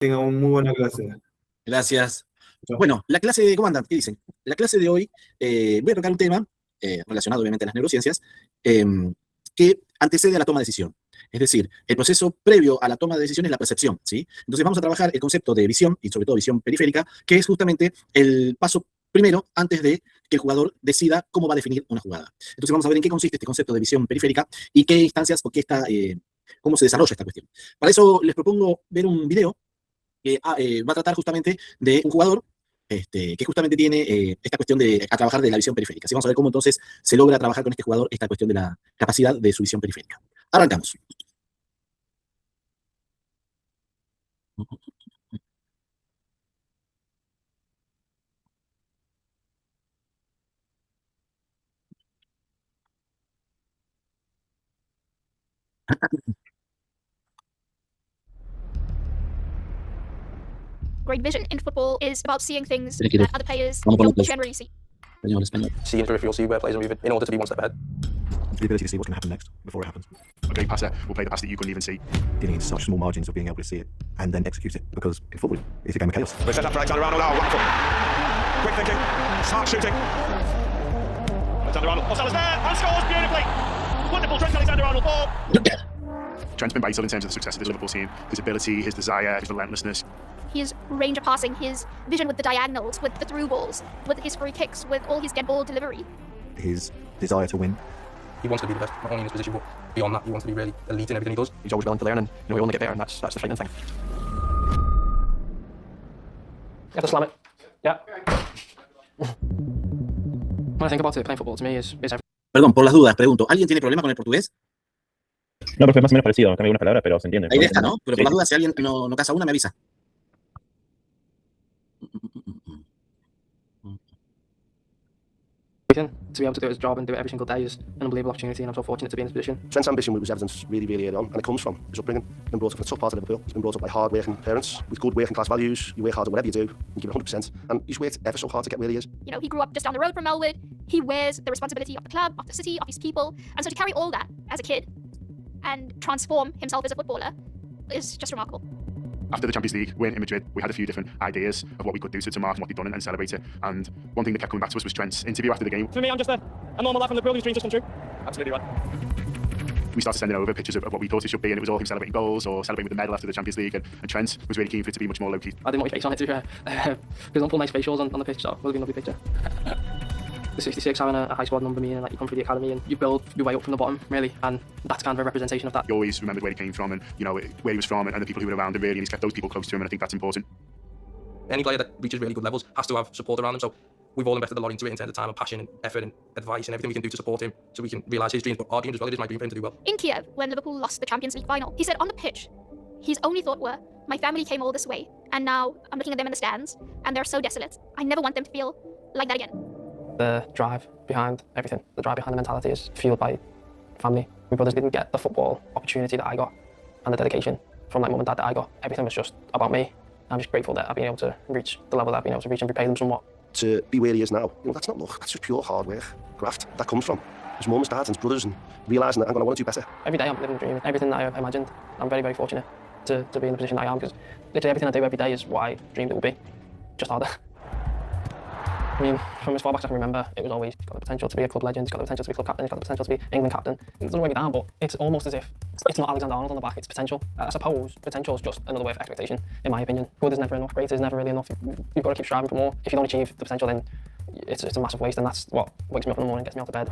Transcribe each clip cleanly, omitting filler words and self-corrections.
Tenga una muy buena clase. Gracias. Chao. Bueno, la clase de, ¿cómo andan? ¿Qué dicen? La clase de hoy voy a tocar un tema relacionado obviamente a las neurociencias que antecede a la toma de decisión. Es decir, el proceso previo a la toma de decisión es la percepción, ¿sí? Entonces vamos a trabajar el concepto de visión y sobre todo visión periférica, que es justamente el paso primero antes de que el jugador decida cómo va a definir una jugada. Entonces vamos a ver en qué consiste este concepto de visión periférica y qué instancias o cómo se desarrolla esta cuestión. Para eso les propongo ver un video que va a tratar justamente de un jugador que justamente tiene esta cuestión de a trabajar de la visión periférica. Así vamos a ver cómo entonces se logra trabajar con este jugador esta cuestión de la capacidad de su visión periférica. Arrancamos. Great vision in football is about seeing things Tiene que ir. that other players Vamos a don't ponerlo. generally see. Español, español. See in peripheral, see where players are moving in order to be one step ahead. The ability to see what's going to happen next before it happens. A great passer will play the pass that you couldn't even see. Dealing in such small margins of being able to see it and then execute it, because in football, it's a game of chaos. We're set up for Alexander-Arnold now. Wonderful. Quick thinking. Smart shooting. Alexander-Arnold. Marcelo's there and scores beautifully. Wonderful Trent Alexander-Arnold ball. Trent's been vital in terms of the success of this Liverpool team. His ability, his desire, his relentlessness. His range of passing, his vision with the diagonals, with the through balls, with his free kicks, with all his dead ball delivery. His desire to win. He wants to be the best, not only in his position, but beyond that, he wants to be really elite in everything he does. He's always willing to learn, and we all want to get better, and that's the frightening thing. You have to slam it. Yeah. When I think about it, playing football to me is everything. Perdón, por las dudas, pregunto, ¿alguien tiene problema con el portugués? No, porque es más o menos parecido, cambia algunas palabras, pero se entiende. Ahí está, ¿no? Pero por Sí. las dudas, si alguien no casa una, me avisa. To be able to do his job and do it every single day is an unbelievable opportunity, and I'm so fortunate to be in this position. Trent's ambition was evident really, really early on, and it comes from his upbringing. He's been brought up in a tough part of Liverpool. He's been brought up by hard-working parents with good working-class values. You work hard at whatever you do, you give it 100%, and he's worked ever so hard to get where he is. You know, he grew up just down the road from Melwood. He wears the responsibility of the club, of the city, of his people. And so to carry all that as a kid and transform himself as a footballer is just remarkable. After the Champions League win in Madrid, we had a few different ideas of what we could do to mark what they'd done and celebrate it. And one thing that kept coming back to us was Trent's interview after the game. For me, I'm just a normal lad from Liverpool whose dreams just come true. Absolutely right. We started sending over pictures of what we thought it should be, and it was all him celebrating goals or celebrating with the medal after the Champions League. And Trent was really keen for it to be much more low-key. I didn't want your face on it, to be fair, because I don't pull nice facials on the pitch, so it would have been a lovely picture. The 66 having a high squad number meaning that you come through the academy and you build your way up from the bottom, really, and that's kind of a representation of that. He always remembered where he came from and, you know, where he was from and the people who were around him, really, and he's kept those people close to him, and I think that's important. Any player that reaches really good levels has to have support around them, so we've all invested a lot into it in terms of time and passion and effort and advice and everything we can do to support him so we can realise his dreams, but our dreams as well. It is my dream for him to do well. In Kiev, when Liverpool lost the Champions League final, he said on the pitch, his only thought were, my family came all this way, and now I'm looking at them in the stands, and they're so desolate. I never want them to feel like that again. The drive behind everything, the drive behind the mentality is fueled by family. My brothers didn't get the football opportunity that I got and the dedication from my mum and dad that I got. Everything was just about me. I'm just grateful that I've been able to reach the level that I've been able to reach and repay them somewhat. To be where he is now, you know, that's not luck, that's just pure hard work, graft. That comes from his mum, his dad, and his brothers, and realising that I'm going to want to do better. Every day I'm living the dream. Everything that I imagined, I'm very, very fortunate to be in the position I am, because literally everything I do every day is what I dreamed it would be, just harder. I mean, from as far back as I can remember, it was always, he's got the potential to be a club legend, he's got the potential to be club captain, he's got the potential to be England captain. It doesn't weigh me down, but it's almost as if it's not Alexander-Arnold on the back, it's potential. I suppose potential is just another way of expectation, in my opinion. Good is never enough, great is never really enough. You've got to keep striving for more. If you don't achieve the potential, then it's a massive waste, and that's what wakes me up in the morning, gets me out of bed.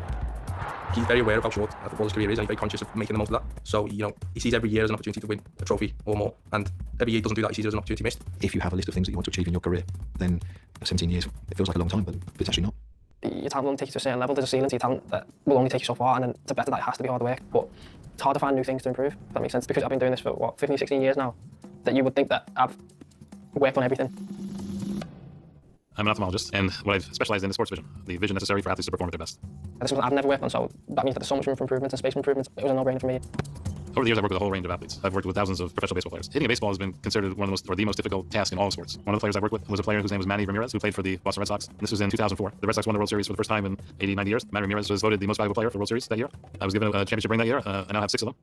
He's very aware of how short a footballer's career is, and he's very conscious of making the most of that. So, you know, he sees every year as an opportunity to win a trophy or more, and every year he doesn't do that, he sees it as an opportunity missed. If you have a list of things that you want to achieve in your career, then 17 years, it feels like a long time, but it's actually not. Your talent will only take you to a certain level. There's a ceiling to your talent that will only take you so far, and then to better that, it has to be hard work. But it's hard to find new things to improve, if that makes sense. Because I've been doing this for, 15, 16 years now, that you would think that I've worked on everything. I'm an ophthalmologist, and what I've specialized in is sports vision, the vision necessary for athletes to perform at their best. This is something I've never worked on, so that means that there's so much room for improvement and space for improvement. It was a no-brainer for me. Over the years, I've worked with a whole range of athletes. I've worked with thousands of professional baseball players. Hitting a baseball has been considered one of the most, or the most difficult task in all of sports. One of the players I worked with was a player whose name was Manny Ramirez, who played for the Boston Red Sox. This was in 2004. The Red Sox won the World Series for the first time in 80, 90 years. Manny Ramirez was voted the most valuable player for the World Series that year. I was given a championship ring that year, and now have 6 of them.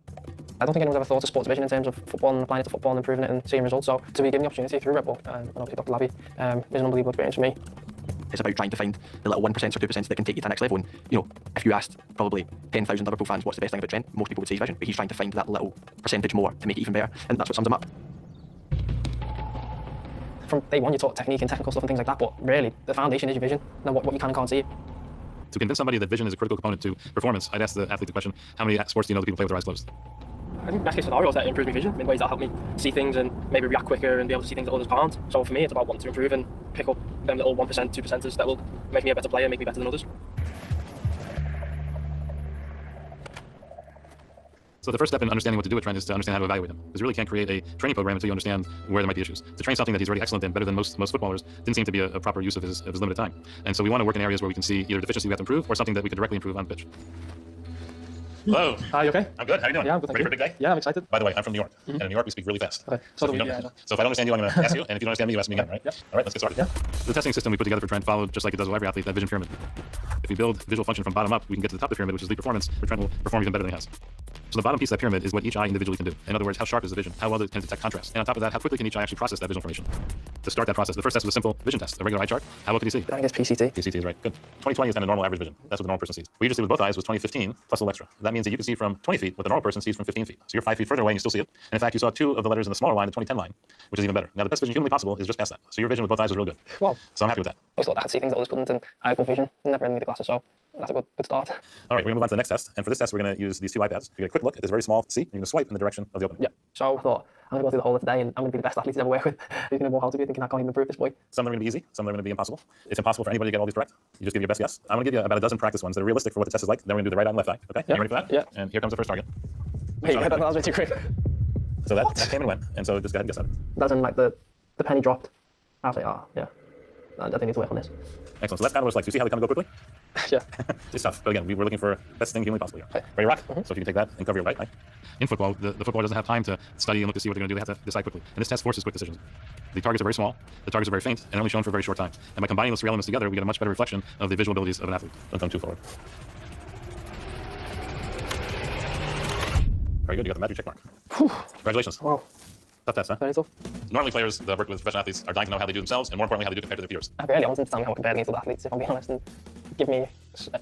I don't think anyone's ever thought of sports vision in terms of football and applying it to football and improving it and seeing results. So to be given the opportunity through Red Bull and obviously Dr. Labby is an unbelievable experience for me. It's about trying to find the little 1% or 2% that can take you to the next level. And, you know, if you asked probably 10,000 Liverpool fans what's the best thing about Trent, most people would say his vision, but he's trying to find that little percentage more to make it even better, and that's what sums him up. From day one, you taught technique and technical stuff and things like that, but really, the foundation is your vision and what you can and can't see. To convince somebody that vision is a critical component to performance, I'd ask the athlete the question, how many sports do you know that people play with their eyes closed? I think best case scenario is that it improves my vision in ways that help me see things and maybe react quicker and be able to see things that others can't. So for me, it's about wanting to improve and pick up them little 1%, 2%ers that will make me a better player, make me better than others. So the first step in understanding what to do with Trent is to understand how to evaluate him. Because you really can't create a training program until you understand where there might be issues. To train something that he's already excellent in, better than most footballers, didn't seem to be a proper use of his limited time. And so we want to work in areas where we can see either deficiency we have to improve or something that we can directly improve on the pitch. Hello. Hi, you okay? I'm good. How are you doing? Yeah, I'm good. Ready for a big day? Yeah, I'm excited. By the way, I'm from New York. And in New York, we speak really fast. Okay. So if I don't understand you, I'm going to ask you. And if you don't understand me, you ask me again, right? Yeah. All right, let's get started. Yeah. The testing system we put together for Trent followed, just like it does with every athlete, that vision pyramid. If we build visual function from bottom up, we can get to the top of the pyramid, which is elite performance, where Trent will perform even better than he has. So the bottom piece of that pyramid is what each eye individually can do. In other words, how sharp is the vision? How well can it detect contrast? And on top of that, how quickly can each eye actually process that visual information? To start that process, the first test was a simple vision test, a regular eye chart. How well can you see? I think it's PCT. PCT is right. Good. 20/20 is then a normal average vision. That's what the normal person sees. What you just did with both eyes was 20/15 plus a little extra. That means that you can see from 20 feet what the normal person sees from 15 feet. So you're 5 feet further away and you still see it. And in fact, you saw 2 of the letters in the smaller line, the 20/10 line, which is even better. Now, the best vision humanly possible is just past that. So your vision with both eyes was real good. Wow. So I'm happy with that. I always thought I could see things that others couldn't, and I had good vision. Never really need the glasses, so that's a good start. All right, we're going to move on to the next test. And for this test, we're going to use these 2 iPads. You get a quick look at this very small C, and you're going to swipe in the direction of the opening. Yeah. So I thought, I'm going to go through the whole of today, and I'm going to be the best athlete to ever work with. He's going to know how to be thinking I can't even improve this boy. Some of them are going to be easy, some of them are going to be impossible. It's impossible for anybody to get all these correct. You just give your best guess. I'm going to give you about a dozen practice ones that are realistic for what the test is like. Then we're going to do the right eye and left eye. Okay? Yeah. You ready for that? Yeah. And here comes the first target. Wait, that was way too quick. So that came and went. And so just go ahead and guess that. That's in like the penny dropped. I was like, yeah. I think I need to work on this. Excellent. So that's kind of what it's like. So you see how they kind of go quickly? Yeah. It's tough. But again, we're looking for best thing humanly possible here. Okay. Ready, rock? So if you can take that and cover your right eye. In football, the footballer doesn't have time to study and look to see what they're going to do. They have to decide quickly. And this test forces quick decisions. The targets are very small, the targets are very faint, and only shown for a very short time. And by combining those 3 elements together, we get a much better reflection of the visual abilities of an athlete. Don't come too forward. Very good. You got the magic check mark. Congratulations. Wow. Tough test, huh? Very tough. Normally, players that work with professional athletes are dying to know how they do themselves, and more importantly, how they do compared to their peers. I want them to tell me how I compare against other athletes, if I'm being honest, and give me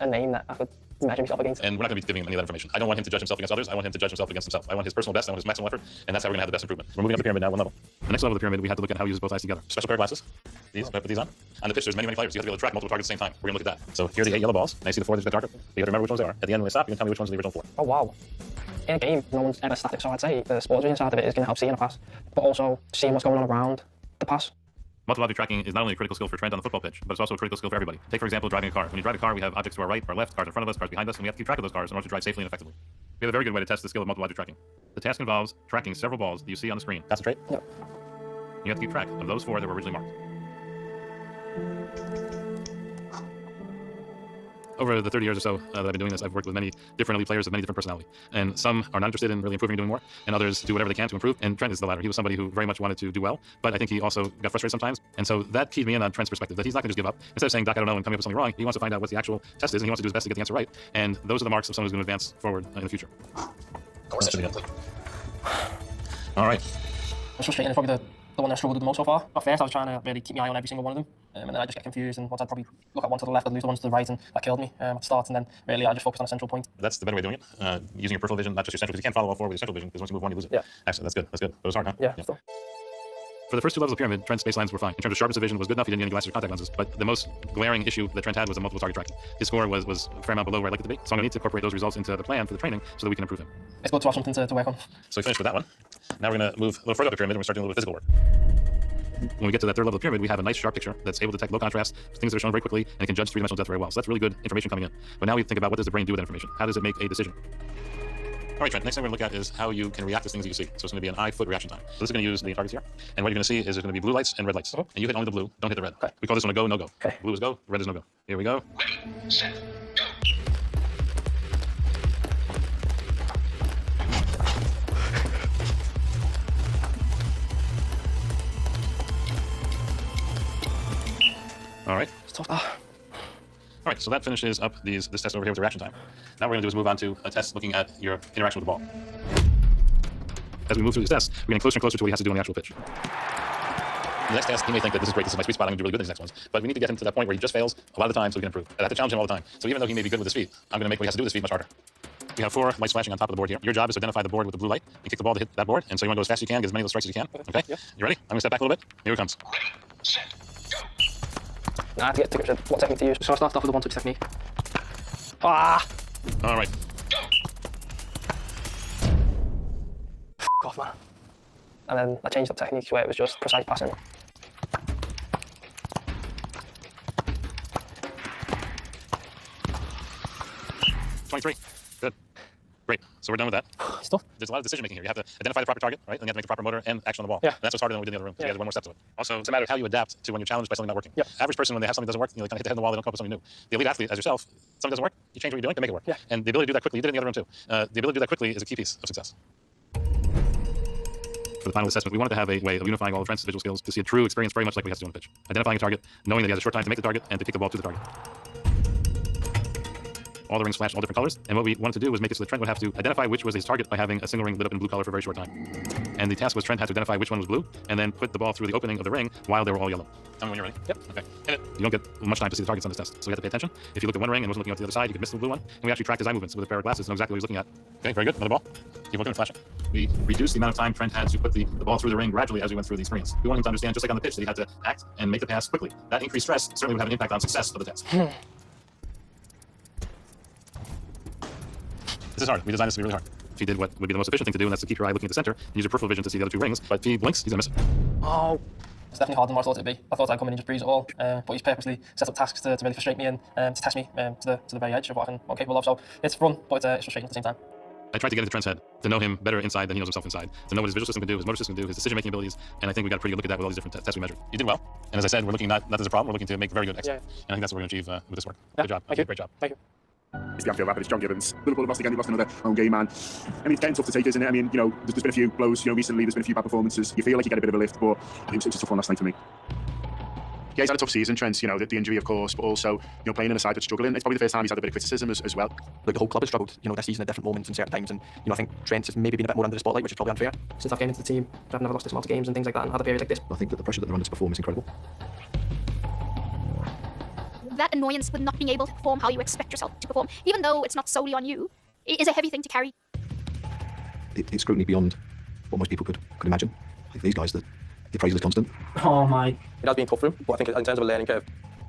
a name that I could measure myself against. And we're not going to be giving him any of that information. I don't want him to judge himself against others. I want him to judge himself against himself. I want his personal best. I want his maximal effort, and that's how we're going to have the best improvement. We're moving up the pyramid now, 1 level. The next level of the pyramid, we have to look at how he uses both eyes together. Special pair of glasses. These, put these on. On the pitch, there's many players. You have to be able to track multiple targets at the same time. We're going to look at that. So here are the 8 yellow balls. Now you see the 4 that you got target. You have to remember which ones they are. At the end, when they stop, you can tell me which ones are the original 4. Oh, wow. In a game, no one's ever static, so I'd say the sports vision side of it is going to help seeing a pass, but also seeing what's going on around the pass. Multiple object tracking is not only a critical skill for Trent on the football pitch, but it's also a critical skill for everybody. Take, for example, driving a car. When you drive a car, we have objects to our right, our left, cars in front of us, cars behind us, and we have to keep track of those cars in order to drive safely and effectively. We have a very good way to test the skill of multiple object tracking. The task involves tracking several balls that you see on the screen. Concentrate. Yep. You have to keep track of those 4 that were originally marked. Over the 30 years or so that I've been doing this, I've worked with many different elite players of many different personalities. And some are not interested in really improving and doing more, and others do whatever they can to improve. And Trent is the latter. He was somebody who very much wanted to do well, but I think he also got frustrated sometimes. And so that keyed me in on Trent's perspective, that he's not going to just give up. Instead of saying, Doc, I don't know, and coming up with something wrong, he wants to find out what the actual test is, and he wants to do his best to get the answer right. And those are the marks of someone who's going to advance forward in the future. Of course. All right. It's frustrating. It's probably the one I struggled with the most so far. At first, I was trying to really keep my eye on every single one of them, and then I just get confused, and once I'd probably look at one to the left, I'd lose the one to the right, and that killed me at the start, and then really I just focused on a central point. That's the better way of doing it, using your peripheral vision, not just your central, because you can't follow all 4 with your central vision, because once you move one, you lose it. Yeah. Excellent, that's good. But it was hard, huh? Yeah. For the first 2 levels of the pyramid, Trent's baselines were fine. In terms of sharpness of vision, was good enough. He didn't need any glasses or contact lenses. But the most glaring issue that Trent had was the multiple target tracking. His score was a fair amount below where I'd like it to be. So I'm going to need to incorporate those results into the plan for the training so that we can improve him. It's good to have something to work on. So we finished with that one. Now we're going to move a little further up the pyramid and we're starting a little bit of physical work. When we get to that 3rd level of the pyramid, we have a nice sharp picture that's able to detect low contrast, things that are shown very quickly, and it can judge 3-dimensional depth very well. So that's really good information coming in. But now we think about what does the brain do with that information? How does it make a decision? All right, Trent, next thing we're going to look at is how you can react to things that you see. So it's going to be an eye-foot reaction time. So this is going to use the targets here. And what you're going to see is there's going to be blue lights and red lights. And you hit only the blue, don't hit the red. Okay. We call this one a go, no go. Okay. Blue is go, red is no go. Here we go. Ready, set, go. All right. It's tough. Ah. All right, so that finishes up this test over here with the reaction time. Now what we're going to do is move on to a test looking at your interaction with the ball. As we move through this test, we're getting closer and closer to what he has to do on the actual pitch. The next test, he may think that this is great, this is my sweet spot, I'm going to do really good in these next ones. But we need to get him to that point where he just fails a lot of the time so he can improve. And I have to challenge him all the time. So even though he may be good with his feet, I'm going to make what he has to do with his feet much harder. We have 4 lights flashing on top of the board here. Your job is to identify the board with the blue light and kick the ball to hit that board. And so you want to go as fast as you can, get as many of those strikes as you can. Okay? Yeah. You ready? I'm going to step back a little bit. Here it comes. Nah, I have to get to grips with what technique to use. So I started off with the 1-touch technique. Ah! All right. F off, man. And then I changed up technique where it was just precise passing. 23. Good. Great. So we're done with that. It's tough. There's a lot of decision making here. You have to identify the proper target, right? And you have to make the proper motor and action on the ball. Yeah. And that's what's harder than we did in the other room. So Yeah. there's one more step to it. Also, it's a matter of how you adapt to when you're challenged by something not working. Yeah. Average person, when they have something that doesn't work, kind of hit the head on the wall, they don't come up with something new. The elite athlete, as yourself, something doesn't work, you change what you're doing to make it work. Yeah. And the ability to do that quickly, you did it in the other room too. The ability to do that quickly is a key piece of success. For the final assessment, we wanted to have a way of unifying all of Trent's visual skills to see a true experience very much like we have to do on the pitch. Identifying a target, knowing that he has a short time to make the target, and to kick the ball to the target. All the rings flashed all different colors, and what we wanted to do was make it so that Trent would have to identify which was his target by having a single ring lit up in blue color for a very short time. And the task was Trent had to identify which one was blue, and then put the ball through the opening of the ring while they were all yellow. Tell me when you're ready. Yep. Okay. Hit it. You don't get much time to see the targets on this test, so you have to pay attention. If you looked at one ring and wasn't looking out to the other side, you could miss the blue one. And we actually tracked his eye movements with a pair of glasses to know exactly what he was looking at. Okay, very good. Another ball. Keep looking and flashing. We reduced the amount of time Trent had to put the ball through the ring gradually as we went through these screens. We wanted him to understand, just like on the pitch, that he had to act and make the pass quickly. That increased stress certainly would have an impact on success of the test. This is hard. We designed this to be really hard. If he did what would be the most efficient thing to do, and that's to keep your eye looking at the center and use your peripheral vision to see the other 2 rings, but if he blinks, he's going to miss it. Oh. It's definitely harder than what I thought it'd be. I thought I'd come in and just breeze it all, but he's purposely set up tasks to really frustrate me and to test me to the very edge of what I'm capable of. So it's fun, but it's frustrating at the same time. I tried to get into Trent's head, to know him better inside than he knows himself inside, to know what his visual system can do, his motor system can do, his decision-making abilities, and I think we got a pretty good look at that with all these different tests we measured. You did well, and as I said, we're looking not as a problem, we're looking to make very good excellent. Yeah. And I think that's what we're going to achieve with this work. Yeah. Good job. Thank you. Great job. Thank you. It's the Anfield Rapid, it's John Gibbons. Liverpool have lost again, they've lost another home game, man. I mean, it's getting tough to take, isn't it? I mean, you know, there's been a few blows, you know, recently, there's been a few bad performances. You feel like you get a bit of a lift, but it was a tough one last night for me. Yeah, he's had a tough season, Trent, you know, the injury, of course, but also, you know, playing in a side that's struggling. It's probably the first time he's had a bit of criticism as well. Like the whole club has struggled, you know, this season at different moments and certain times, and you know, I think Trent has maybe been a bit more under the spotlight, which is probably unfair. Since I've came into the team, I've never lost this amount of games and things like that, and had a period like this. I think that the pressure that they're under to perform is incredible. That annoyance with not being able to perform how you expect yourself to perform, even though it's not solely on you, it is a heavy thing to carry. It's scrutiny beyond what most people could imagine. Like these guys, the appraisal is constant. Oh my. It has been tough for him, but I think in terms of a learning curve,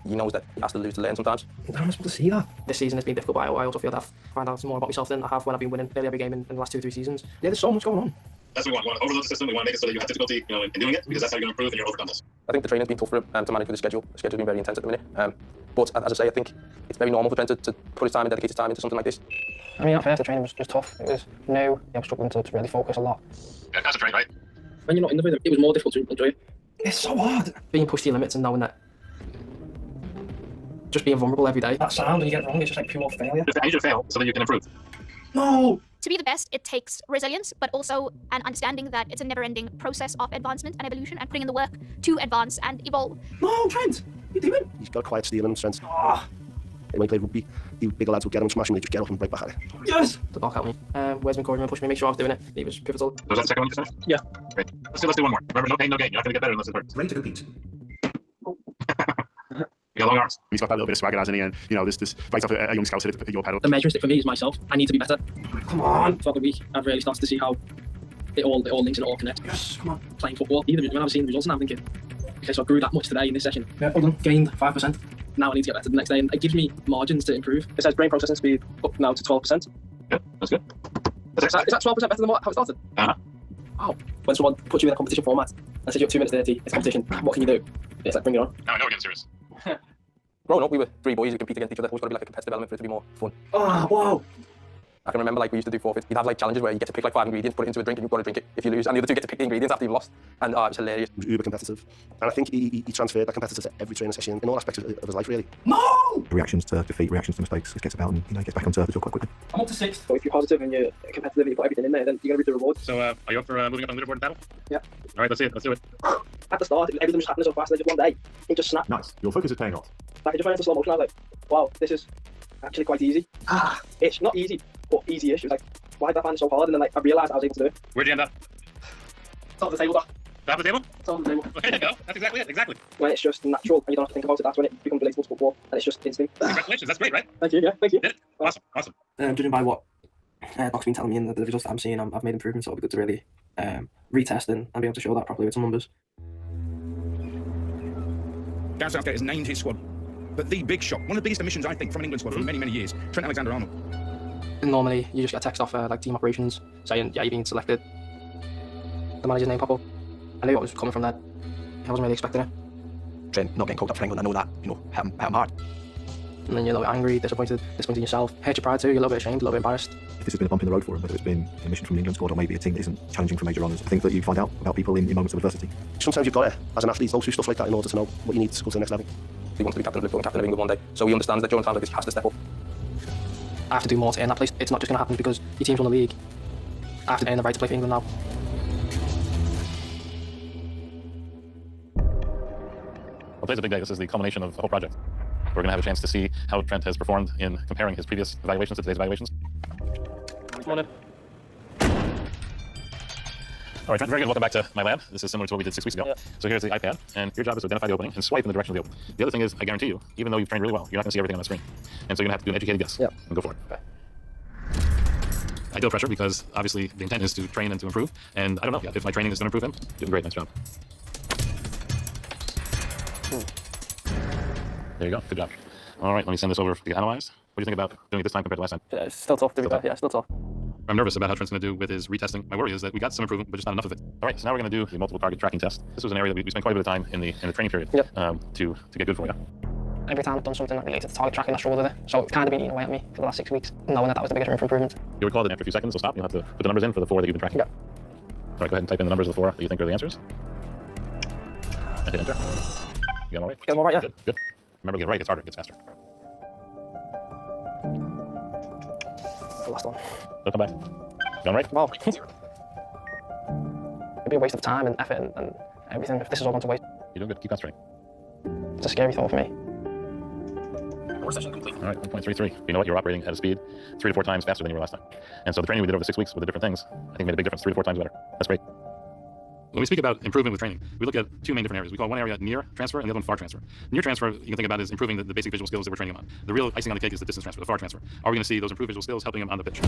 he knows that he has to lose to learn sometimes. How am I supposed to see that? This season has been difficult, but I also feel that I've found out more about myself than I have when I've been winning nearly every game in the last 2 or 3 seasons. Yeah, there's so much going on. That's what we want. We want to overload the system. We want to make it so that you have difficulty, you know, in doing it, because that's how you're going to improve and you're overcome this. I think the training's been tough for him to manage with the schedule. The schedule's been very intense at the minute. But as I say, I think it's very normal for Trent to put his time and dedicate his time into something like this. I mean, at first the training was just tough. It was new. I was struggling to really focus a lot. Yeah, concentrate, right? When you're not in the rhythm, it was more difficult to enjoy it. It's so hard. Being pushed to your limits and knowing that just being vulnerable every day. That sound when you get it wrong, it's just like pure failure. I need you to fail so that you can improve. No! To be the best, it takes resilience, but also an understanding that it's a never-ending process of advancement and evolution and putting in the work to advance and evolve. No, Trent! What are you doing? He's got a quiet steel in him, Trent. And when he played rugby, the bigger lads would get him, smash him, they'd just get up and right back at it. Yes! The ball helped me. Where's my encouragement? Pushed me, make sure I was doing it. He was pivotal. So was that the second one you just finished? Yeah. Great. Let's do one more. Remember, no pain, no gain. You're not going to get better unless it hurts. Ready to compete. You got long arms. He's got that little bit of swagger, hasn't he? And, you know, this right off a young scout at your pedal. The measuring stick for me is myself. I need to be better. Come on! Throughout the week, I've really started to see how it all links and it all connects. Yes, come on. Playing football. When I was seeing the results and I'm thinking, okay, so I grew that much today in this session. Yeah, hold on. Gained 5%. Now I need to get better the next day, and it gives me margins to improve. It says brain processing speed up now to 12%. Good. That's good. Is that 12% better than how it started? Wow. When someone puts you in a competition format and says you have 2 minutes 30, it's a competition, what can you do? It's like, bring it on. Now we're getting serious. Growing up, we were 3 boys who compete against each other. It was got to be like a competitive element for it to be more fun. Oh, wow. I can remember, like, we used to do forfeits. You'd have like challenges where you get to pick like 5 ingredients, put it into a drink, and you've got to drink it if you lose, and the other 2 get to pick the ingredients after you've lost. And it was hilarious. He was uber competitive. And I think he transferred that competitive to every training session in all aspects of his life, really. No! Reactions to defeat, reactions to mistakes, just gets about and he gets back on turf as well quite quickly. I'm up to 6th. So if you're positive and you're competitive and you put everything in there, then you're going to reap the reward. So are you up for moving up on the leaderboard in battle? Yeah. All right, let's see it. Let's do it. at the start, everything was happening so fast, and then just one day, it just snapped. Nice. Your focus is paying off. Like, I just went into slow motion, I was like, wow, this is actually quite easy. It's not easy, but easy-ish. It was like, why did I find it so hard? And then, like, I realised I was able to do it. Where'd you end up? Top of the table, Doc. Top of the table? Top of the table. There you go. That's exactly it. Exactly. When it's just natural and you don't have to think about it, that's when it becomes relatable to football, and it's just instinct. Congratulations. That's great, right? Thank you, yeah, thank you. Did it? Awesome. Awesome. Judging by what Doc's been telling me and the results that I'm seeing, I've made improvements, so it'll be good to really retest and be able to show that properly with some numbers. Gareth Southgate has named his squad, but the big shock, one of the biggest omissions, I think, from an England squad for many, many years, Trent Alexander-Arnold. Normally, you just get a text off like team operations saying, yeah, you've been selected. The manager's name pop up. I knew what was coming from that. I wasn't really expecting it. Trent not getting called up for England, I know that, you know, hit him hard. And then you're a little bit angry, disappointed in yourself. Hurt your pride too, you're a little bit ashamed, a little bit embarrassed. If this has been a bump in the road for him, whether it's been a mission from the England squad or maybe a team that isn't challenging for major honours, I think that you find out about people in moments of adversity. Sometimes you've got to, as an athlete, go through stuff like that in order to know what you need to go to the next level. He wants to be captain of Liverpool and captain of England one day, so he understands that during times like this he has to step up. I have to do more to earn that place. It's not just going to happen because your team's won the league. I have to earn the right to play for England now. Well, today's a big day. This is the culmination of the whole project. We're going to have a chance to see how Trent has performed in comparing his previous evaluations to today's evaluations. Come on in. All right, Trent, very good. Welcome back to my lab. This is similar to what we did 6 weeks ago. Yeah. So here's the iPad, and your job is to identify the opening and swipe in the direction of the opening. The other thing is, I guarantee you, even though you've trained really well, you're not going to see everything on the screen. And so you're going to have to do an educated guess. Yeah. And go for it. Okay. I feel pressure because obviously the intent is to train and to improve. And I don't know if my training is going to improve him. Doing great. Nice job. There you go. Good job. All right, let me send this over to get analyzed. What do you think about doing it this time compared to last time? Yeah, it's still tough to be fair. Yeah, still tough. I'm nervous about how Trent's going to do with his retesting. My worry is that we got some improvement, but just not enough of it. All right, so now we're going to do the multiple target tracking test. This was an area that we spent quite a bit of time in the training period to get good for you. Every time I've done something related to target tracking, I struggled with it. So it's kind of been eating away at me for the last 6 weeks, knowing that was the biggest room for improvement. You'll recall that after a few seconds, we'll stop. You'll have to put the numbers in for the 4 that you've been tracking. Yeah. All right, go ahead and type in the numbers of the 4 that you think are the answers. And hit enter. You got them all right? Get them all right, yeah. Good, good. Remember, to get it right, it's harder, it gets faster. The last one. They'll come back. Going right? Wow. It'd be a waste of time and effort and everything if this is all gone to waste. You're doing good. Keep concentrating. It's a scary thought for me. Session complete. All right, 1.33. You know what? You're operating at a speed 3 to 4 times faster than you were last time. And so the training we did over the 6 weeks with the different things, I think made a big difference. 3 to 4 times better. That's great. When we speak about improvement with training, we look at 2 main different areas. We call one area near transfer and the other one far transfer. Near transfer, you can think about is improving the basic visual skills that we're training him on. The real icing on the cake is the distance transfer, the far transfer. Are we going to see those improved visual skills helping him on the pitch?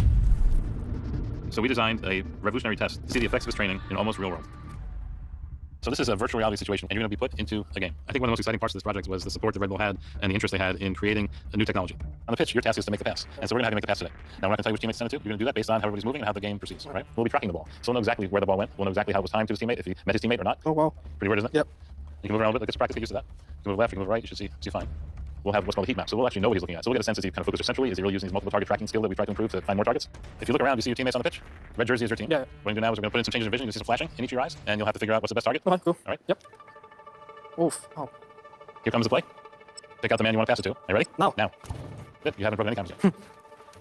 So we designed a revolutionary test to see the effects of his training in almost real world. So this is a virtual reality situation, and you're going to be put into a game. I think one of the most exciting parts of this project was the support that Red Bull had and the interest they had in creating a new technology. On the pitch, your task is to make the pass, and so we're going to have you make the pass today. Now, we're not going to tell you which teammate to send it to. You're going to do that based on how everybody's moving and how the game proceeds. Right? We'll be tracking the ball, so we'll know exactly where the ball went. We'll know exactly how it was timed to his teammate, if he met his teammate or not. Oh, wow. Pretty weird, isn't it? Yep. You can move around a little bit. Like it's practice. Get used to that. You can move left. You can move right. You should see fine. We'll have what's called a heat map, so we'll actually know what he's looking at. So we'll get a sense, is he kind of focused centrally? Is he really using his multiple target tracking skill that we try to improve to find more targets? If you look around, you see your teammates on the pitch. Red jersey is your team. Yeah. What we're going to do now is we're going to put in some changes in vision. You'll see some flashing in each of your eyes, and you'll have to figure out what's the best target. Okay, cool. All right. Yep. Oof. Oh. Here comes the play. Pick out the man you want to pass it to. Are you ready? No. Now. Good. You haven't broken any comments yet.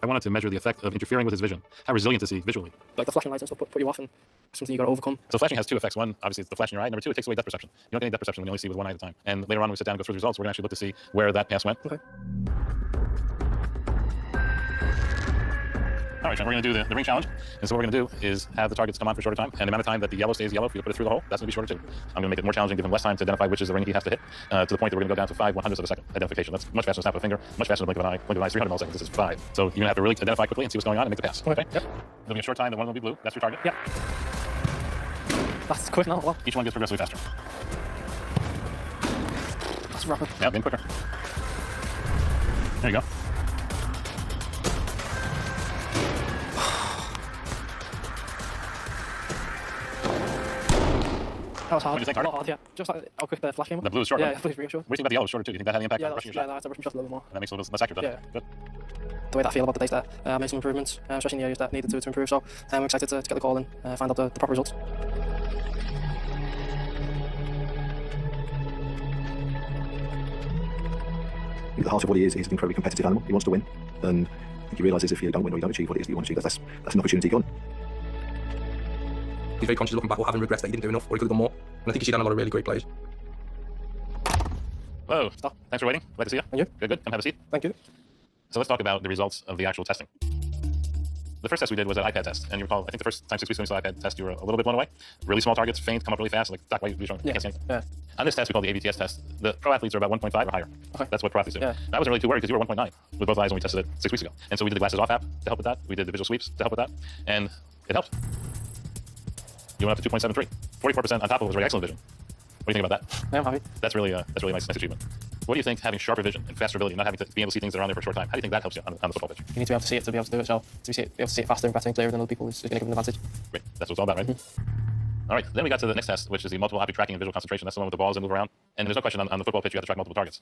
I wanted to measure the effect of interfering with his vision. How resilient is he visually? Like the flashing lights and stuff put you off, and something you got to overcome. So flashing has 2 effects. One, obviously, it's the flash in your eye. Number 2, it takes away depth perception. You don't get any depth perception when you only see with one eye at a time. And later on, when we sit down and go through the results, we're going to actually look to see where that pass went. Okay. All right, Trent, we're going to do the ring challenge. And so what we're going to do is have the targets come on for a shorter time. And the amount of time that the yellow stays yellow, if you put it through the hole, that's going to be shorter too. I'm going to make it more challenging, give him less time to identify which is the ring he has to hit, to the point that we're going to go down to 5/100ths of a second identification. That's much faster than snap of a finger, much faster than blink of an eye. Blink of an eye is 300 milliseconds. This is 5. So you're going to have to really identify quickly and see what's going on and make the pass. Okay. Yep. There'll be a short time that one will be blue. That's your target. Yep. That's quick now. Wow. Each one gets progressively faster. That's rapid. Yeah, getting quicker. There you go. That was hard. What do you think, a Artie? lot hard, yeah. Just like how quick the flash came. The blue is shorter. Yeah, the blue is really short. What do you think about the yellow? Shorter too. Do you think that had any impact Yeah, on that's, rushing your yeah, shot? that's a rushing shot a little bit more. That makes it a little less accurate, doesn't it? Good. The way that I feel about the days there, I made some improvements, especially in the areas that needed to improve. So I'm excited to get the call and find out the proper results. I think the heart of what he is an incredibly competitive animal. He wants to win. And I think he realises if you don't win or you don't achieve what it is that you want to achieve, that's an opportunity gone. He's very conscious looking back or having regrets that he didn't do enough or he could have done more. I think he's done a lot of really great plays. Hello. Thanks for waiting. Glad to see you. Thank you. Good. Come have a seat. Thank you. So let's talk about the results of the actual testing. The first test we did was an iPad test, and you recall, I think the first time 6 weeks ago we saw iPad test, you were a little bit blown away. Really small targets, faint, come up really fast, like Doc, why are you showing? Yeah. Can't see anything. Yeah. On this test, we call the ABTS test. The pro athletes are about 1.5 or higher. Okay. That's what pro athletes do. Yeah. I wasn't really too worried because you were 1.9 with both eyes when we tested it 6 weeks ago. And so we did the glasses off app to help with that. We did the visual sweeps to help with that, and it helped. You went up to 2.73. 44% on top of it was really excellent vision. What do you think about that? Yeah, I'm happy. That's really a nice achievement. What do you think having sharper vision and faster ability, not having to be able to see things that are on there for a short time, how do you think that helps you on the football pitch? You need to be able to see it to be able to do it. So to be able to see it faster and better and clearer than other people is going to give them an advantage. Great. That's what it's all about, right? All right. Then we got to the next test, which is the multiple object tracking and visual concentration. That's the one with the balls that move around. And there's no question on the football pitch you have to track multiple targets.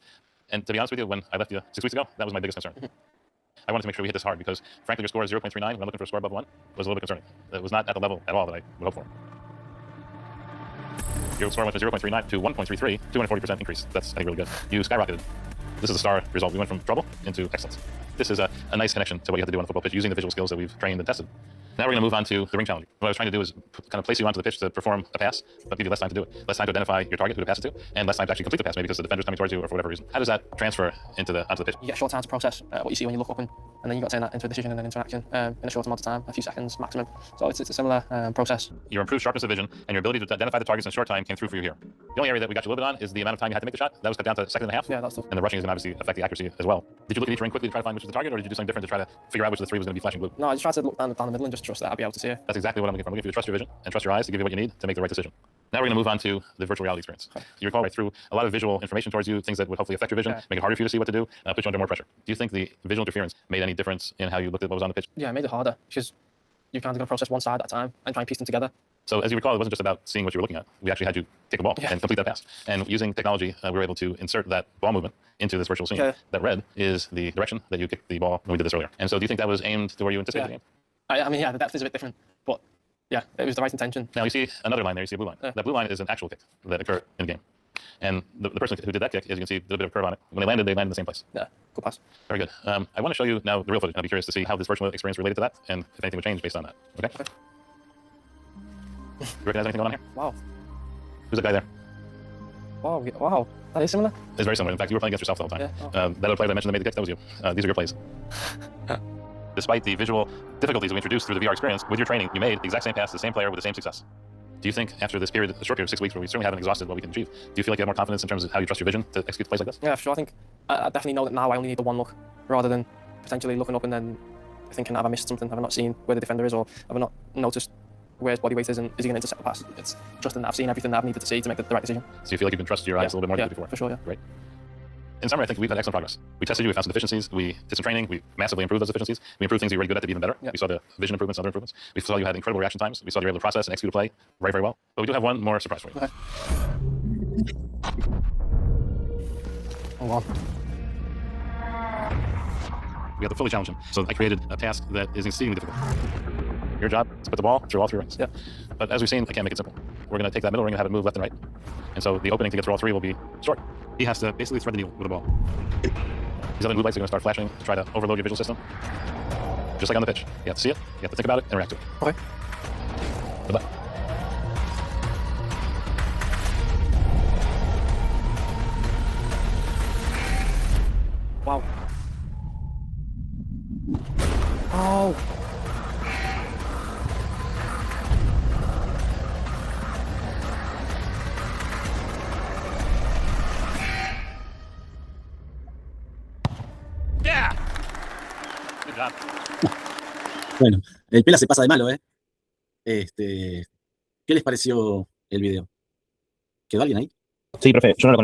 And to be honest with you, when I left you 6 weeks ago, that was my biggest concern. I wanted to make sure we hit this hard because, frankly, your score is 0.39 when I'm looking for a score above 1 was a little bit concerning. It was not at the level at all that I would hope for. Your score went from 0.39 to 1.33, 240% increase. That's, I think, really good. You skyrocketed. This is a star result. We went from trouble into excellence. This is a nice connection to what you have to do on the football pitch using the visual skills that we've trained and tested. Now we're going to move on to the ring challenge. What I was trying to do is kind of place you onto the pitch to perform a pass, but give you less time to do it. Less time to identify your target, who to pass it to, and less time to actually complete the pass, maybe because the defender's coming towards you or for whatever reason. How does that transfer onto the pitch? You get a short time to process what you see when you look up, and then you got to turn that into a decision and then into an action in a short amount of time, a few seconds maximum. So it's a similar process. Your improved sharpness of vision and your ability to identify the targets in a short time came through for you here. The only area that we got you a little bit on is the amount of time you had to make the shot. That was cut down to a second and a half. Yeah, that's tough. And the rushing is going to obviously affect the accuracy as well. Did you look at each ring quickly to try to find which was the target, or did you do something different to try to figure out which of the three was going to be flashing blue? No, I just tried to look down the middle and just trust that I'd be able to see it. That's exactly what I'm looking for. I'm looking for you to trust your vision and trust your eyes to give you what you need to make the right decision. Now we're going to move on to the virtual reality experience. Okay. You recall I threw a lot of visual information towards you, things that would hopefully affect your vision, make it harder for you to see what to do, put you under more pressure. Do you think the visual interference made any difference in how you looked at what was on the pitch? Yeah, it made it harder because you kind of got to process one side at a time and try and piece them together. So as you recall, it wasn't just about seeing what you were looking at. We actually had you take a ball and complete that pass. And using technology, we were able to insert that ball movement into this virtual scene. Okay. That red is the direction that you kicked the ball when we did this earlier. And so do you think that was aimed to where you anticipated the game? I mean, yeah, the depth is a bit different, but yeah, it was the right intention. Now you see another line there, you see a blue line. That blue line is an actual kick that occurred in the game. And the person who did that kick, as you can see, did a bit of a curve on it. When they landed in the same place. Yeah, good pass. Very good. I want to show you now the real footage. I'll be curious to see how this virtual experience related to that and if anything would change based on that. Okay? You recognize anything going on here? Wow. Who's the guy there? Wow, wow. That is similar? It's very similar. In fact, you were playing against yourself the whole time. Yeah. That other player that I mentioned that made the kick, that was you. These are your plays. Despite the visual difficulties we introduced through the VR experience, with your training, you made the exact same pass to the same player with the same success. Do you think after this period, a short period of 6 weeks, where we certainly haven't exhausted what we can achieve, do you feel like you have more confidence in terms of how you trust your vision to execute plays like this? Yeah, sure. I think I definitely know that now I only need the one look, rather than potentially looking up and then thinking, have I missed something? Have I not seen where the defender is, or have I not noticed where his body weight is, and is he going to intercept the pass? It's trusting that I've seen everything that I've needed to see to make the right decision. So you feel like you can trust your eyes a little bit more than before? For sure, yeah. Great. In summary, I think we've had excellent progress. We tested you, we found some deficiencies, we did some training, we massively improved those deficiencies, we improved things you were already good at to be even better. We saw the vision improvements, other improvements. We saw you had incredible reaction times. We saw you were able to process and execute a play very, very well. But we do have one more surprise for you. Okay. Hold on. We have to fully challenge him. So I created a task that is exceedingly difficult. Your job is to put the ball through all 3 rings. Yeah. But as we've seen, I can't make it simple. We're going to take that middle ring and have it move left and right. And so the opening to get through all 3 will be short. He has to basically thread the needle with the ball. These other blue lights are going to start flashing to try to overload your visual system. Just like on the pitch. You have to see it, you have to think about it, and react to it. Okay. Good luck. Wow. Oh. Yeah. Good job. Bueno, el Pela se pasa de malo, ¿eh? ¿Qué les pareció el video? ¿Quedó alguien ahí? Sí, profe, yo no lo